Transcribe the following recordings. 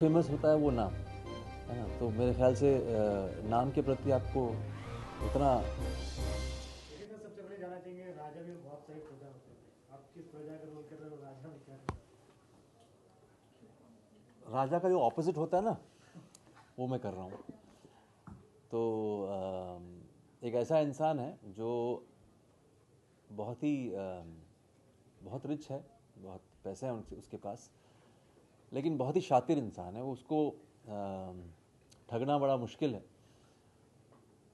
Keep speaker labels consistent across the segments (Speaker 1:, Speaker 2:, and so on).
Speaker 1: Famous होता है वो नाम, है ना। तो मेरे ख्याल से नाम के प्रति आपको उतना।
Speaker 2: देखिए सर, सबसे पहले जाना चाहिए राजा भी बहुत सही प्रजा होते हैं। आप किस प्रजा का रोल कर रहे हो, राजा में क्या कर
Speaker 1: राजा का जो ऑपोजिट होता है ना, वो मैं कर रहा हूँ। तो एक ऐसा इंसान है जो बहुत ही बहुत रिच है, बहुत पैसे हैं उसके पास, लेकिन बहुत ही शातिर इंसान है। वो उसको ठगना बड़ा मुश्किल है।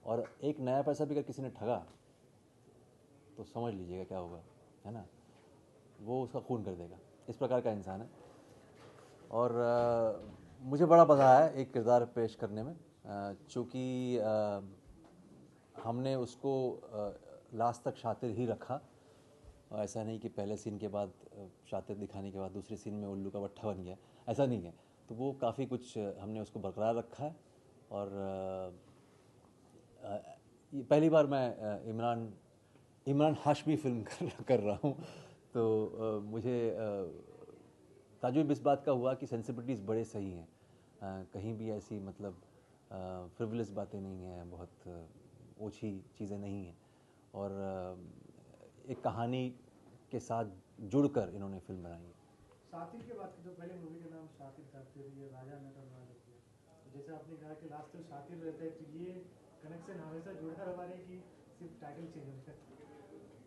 Speaker 1: और एक नया पैसा भी अगर किसी ने ठगा तो समझ लीजिएगा क्या होगा, है ना। वो उसका खून कर देगा। इस प्रकार का इंसान है। और मुझे बड़ा मज़ा आया एक किरदार पेश करने में, चूँकि हमने उसको लास्ट तक शातिर ही रखा। ऐसा नहीं कि पहले सीन के बाद शातिर दिखाने के बाद दूसरे सीन में उल्लू का भट्ठा बन गया, ऐसा नहीं है। तो वो काफ़ी कुछ हमने उसको बरकरार रखा है। और ये पहली बार मैं इमरान इमरान हाशमी फिल्म कर रहा हूँ। तो मुझे ताजुब इस बात का हुआ कि सेंसिबिलिटीज़ बड़े सही हैं। कहीं भी ऐसी मतलब फ्रिवलेस बातें नहीं हैं, बहुत ओछी चीज़ें नहीं हैं। और एक कहानी के साथ जुड़कर इन्होंने फिल्म बनाई है।
Speaker 2: शातिर की बात की तो पहले मूवी का नाम शातिर था, फिर ये राजा नटवरलाल हो गया। तो जैसे आपने कहा कि लास्ट में शातिर रहता है, तो ये कनेक्शन हमेशा जुड़ता रहा है कि सिर्फ टाइटल चेंज होता है।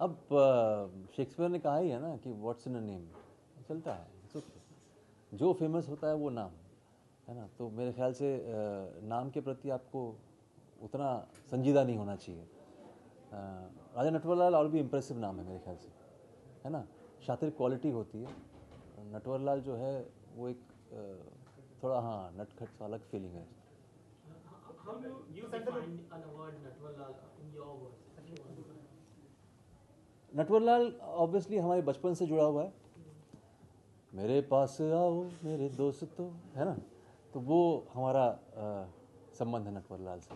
Speaker 1: अब शेक्सपियर ने कहा ही है ना कि व्हाट्स इन अ नेम, चलता है। It's okay। जो फेमस होता है वो नाम, है ना। तो मेरे ख्याल से नाम के प्रति आपको उतना संजीदा नहीं होना चाहिए। राजा नटवरलाल और भी इम्प्रेसिव नाम है मेरे ख्याल से, है ना। शातिर क्वालिटी होती है। नटवरलाल जो है वो एक थोड़ा, हाँ, नटखट सा अलग फीलिंग है।
Speaker 3: How do you define an word Natwarlal in your words? If you want to.
Speaker 1: Natwarlal obviously हमारे बचपन से जुड़ा हुआ है। मेरे पास आओ मेरे दोस्तों, है ना। तो वो हमारा संबंध है नटवरलाल से।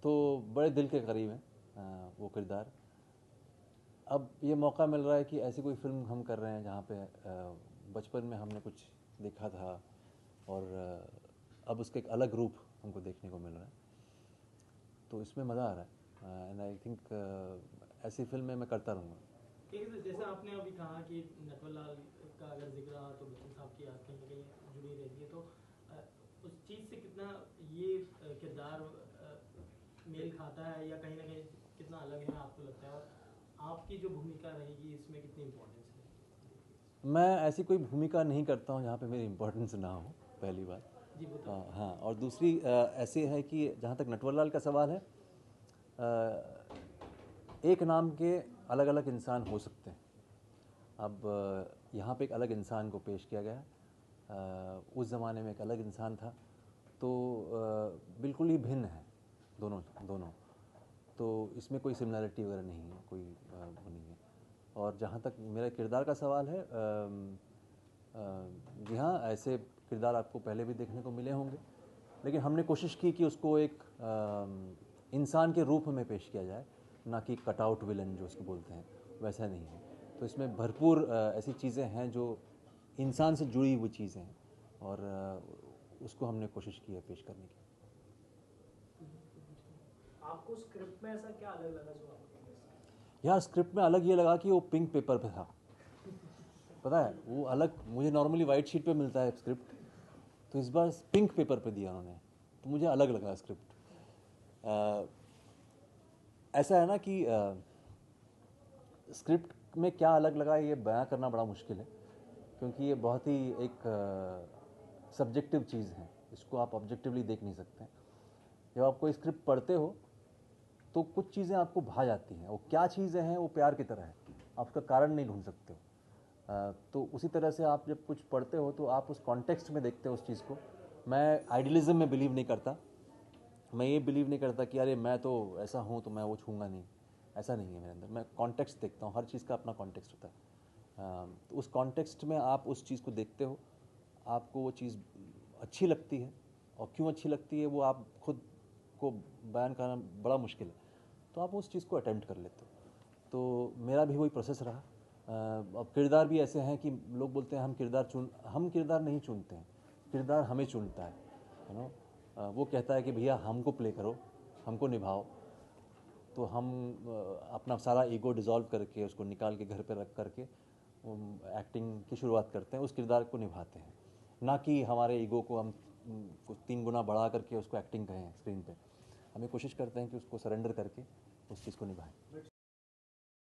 Speaker 1: तो बड़े दिल के करीब है वो किरदार। अब ये मौका मिल रहा है कि ऐसी कोई फिल्म हम कर रहे हैं जहाँ पे बचपन में हमने कुछ देखा था, और अब उसके एक अलग रूप हमको देखने को मिल रहा है। तो इसमें मज़ा आ रहा है। एंड आई थिंक ऐसी फिल्में मैं करता रहूँगा।
Speaker 3: ठीक है सर, जैसा आपने अभी कहा कि नटवरलाल का अगर जिक्र रहा तो बच्चन साहब की याद कहीं ना कहीं जुड़ी रहती है, तो उस चीज़ से कितना ये किरदार मेल खाता है, या कहीं ना कहीं कितना अलग है आपको लगता है, और आपकी जो भूमिका रहेगी इसमें कितनी इम्पोर्टेंस है?
Speaker 1: मैं ऐसी कोई भूमिका नहीं करता हूँ जहाँ पे मेरी इम्पोर्टेंस ना हो, पहली बात।
Speaker 3: जी वो तो
Speaker 1: हाँ, और दूसरी ऐसी है कि जहाँ तक नटवरलाल का सवाल है, एक नाम के अलग अलग इंसान हो सकते हैं। अब यहाँ पे एक अलग इंसान को पेश किया गया है। उस ज़माने में एक अलग इंसान था। तो बिल्कुल ही भिन्न है दोनों दोनों। तो इसमें कोई सिमिलरिटी वगैरह नहीं है, कोई वो नहीं है। और जहाँ तक मेरा किरदार का सवाल है, जी हाँ, ऐसे किरदार आपको पहले भी देखने को मिले होंगे, लेकिन हमने कोशिश की कि उसको एक इंसान के रूप में पेश किया जाए, ना कि कटआउट विलन जो उसको बोलते हैं, वैसा नहीं है। तो इसमें भरपूर ऐसी चीज़ें हैं जो इंसान से जुड़ी हुई चीज़ें हैं, और उसको हमने कोशिश की है पेश करने की।
Speaker 2: आपको स्क्रिप्ट में ऐसा क्या अलग लगा जो आपको?
Speaker 1: यार, स्क्रिप्ट में अलग ये लगा कि वो पिंक पेपर पे था। पता है, वो अलग, मुझे नॉर्मली वाइट शीट पे मिलता है स्क्रिप्ट, तो इस बार पिंक पेपर पे दिया उन्होंने, तो मुझे अलग लगा स्क्रिप्ट। ऐसा है ना कि स्क्रिप्ट में क्या अलग लगा ये बयां करना बड़ा मुश्किल है, क्योंकि ये बहुत ही एक सब्जेक्टिव चीज़ है। इसको आप ऑब्जेक्टिवली देख नहीं सकते। जब आप कोई स्क्रिप्ट पढ़ते हो तो कुछ चीज़ें आपको भा जाती हैं। वो क्या चीज़ें हैं, वो प्यार की तरह है, आप उसका कारण नहीं ढूंढ सकते हो। तो उसी तरह से आप जब कुछ पढ़ते हो तो आप उस कॉन्टेक्स्ट में देखते हो उस चीज़ को। मैं आइडियलिज्म में बिलीव नहीं करता। मैं ये बिलीव नहीं करता कि अरे मैं तो ऐसा हूँ तो मैं वो छूँगा नहीं। ऐसा नहीं है मेरे अंदर। मैं कॉन्टेक्स्ट देखता हूँ, हर चीज़ का अपना कॉन्टेक्स्ट होता है। तो उस कॉन्टेक्स्ट में आप उस चीज़ को देखते हो, आपको वो चीज़ अच्छी लगती है, और क्यों अच्छी लगती है वो आप खुद को बयान करना बड़ा मुश्किल है। तो आप उस चीज़ को अटेम्प्ट कर लेते हो। तो मेरा भी वही प्रोसेस रहा। अब किरदार भी ऐसे हैं कि लोग बोलते हैं हम किरदार नहीं चुनते हैं। किरदार हमें चुनता है, यू नो। वो कहता है कि भैया हमको प्ले करो, हमको निभाओ, तो हम अपना सारा ईगो डिज़ोल्व करके उसको निकाल के घर पे रख करके एक्टिंग की शुरुआत करते हैं, उस किरदार को निभाते हैं, ना कि हमारे ईगो को हम कुछ 3 गुना बढ़ा करके उसको एक्टिंग कहें स्क्रीन पे। हमें कोशिश करते हैं कि उसको सरेंडर करके उस चीज़ को निभाएं।